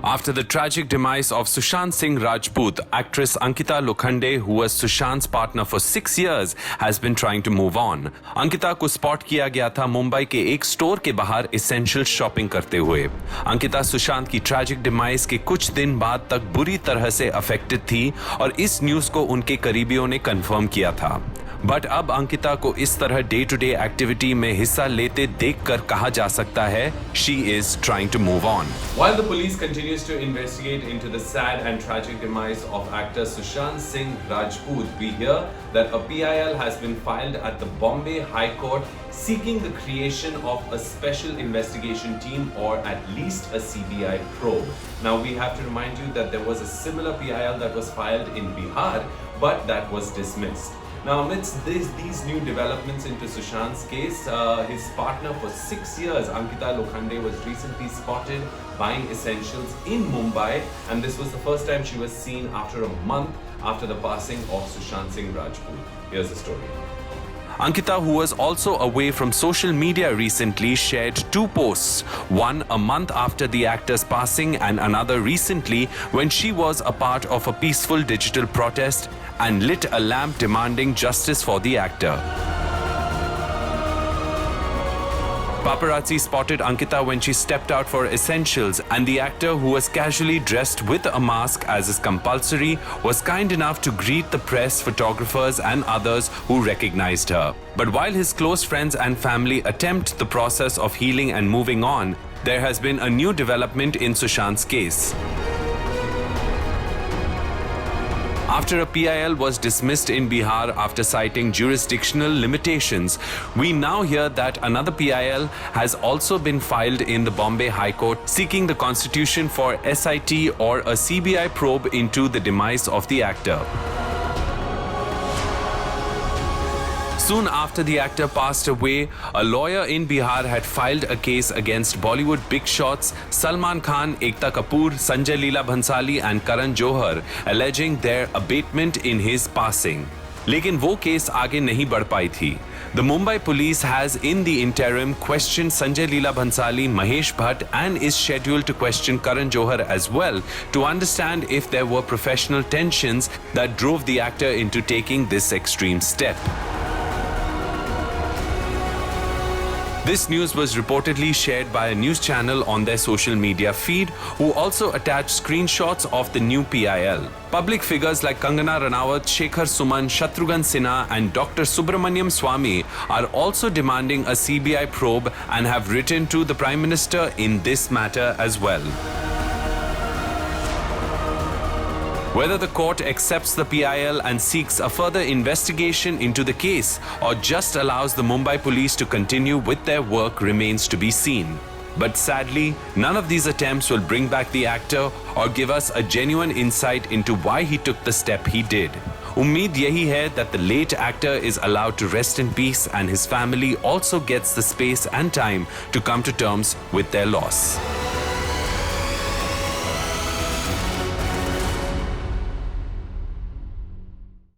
After the tragic demise of Sushant Singh Rajput, actress Ankita Lokhande, who was Sushant's partner for 6 years, has been trying to move on. Ankita को spot किया गया था मुंबई के एक store के बाहर essential shopping करते हुए। अंकिता सुशांत की ट्रैजिक डिमाइस के कुछ दिन बाद तक बुरी तरह से अफेक्टेड थी और इस न्यूज को उनके करीबियों ने कंफर्म किया था। बट अब अंकिता को इस तरह डे टू डे एक्टिविटी में हिस्सा लेते देखकर कहा जा सकता है she is trying to move on. While the police continues to investigate into the sad and tragic demise of actor Sushant Singh Rajput, we hear that a PIL has been filed at the Bombay High Court seeking the creation of a special investigation team or at least a CBI probe. Now we have to remind you that there was a similar PIL that was filed in Bihar, but that was dismissed. Now, amidst these new developments into Sushant's case, his partner for 6 years, Ankita Lokhande, was recently spotted buying essentials in Mumbai, and this was the first time she was seen after a month after the passing of Sushant Singh Rajput. Here's the story. Ankita, who was also away from social media recently, shared 2 posts, one a month after the actor's passing and another recently when she was a part of a peaceful digital protest and lit a lamp demanding justice for the actor. Paparazzi spotted Ankita when she stepped out for essentials, and the actor, who was casually dressed with a mask as is compulsory, was kind enough to greet the press, photographers and others who recognized her. But while his close friends and family attempt the process of healing and moving on, there has been a new development in Sushant's case. After a PIL was dismissed in Bihar after citing jurisdictional limitations, we now hear that another PIL has also been filed in the Bombay High Court seeking the constitution for SIT or a CBI probe into the demise of the actor. Soon after the actor passed away, a lawyer in Bihar had filed a case against Bollywood big shots Salman Khan, Ekta Kapoor, Sanjay Leela Bhansali and Karan Johar, alleging their abatement in his passing. लेकिन वो case आगे नहीं बढ़ पाई थी. The Mumbai police has in the interim questioned Sanjay Leela Bhansali, Mahesh Bhatt and is scheduled to question Karan Johar as well to understand if there were professional tensions that drove the actor into taking this extreme step. This news was reportedly shared by a news channel on their social media feed, who also attached screenshots of the new PIL. Public figures like Kangana Ranaut, Shekhar Suman, Shatrughan Sinha and Dr. Subramaniam Swamy are also demanding a CBI probe and have written to the Prime Minister in this matter as well. Whether the court accepts the PIL and seeks a further investigation into the case or just allows the Mumbai police to continue with their work remains to be seen. But sadly, none of these attempts will bring back the actor or give us a genuine insight into why he took the step he did. Ummeed yahi hai that the late actor is allowed to rest in peace and his family also gets the space and time to come to terms with their loss.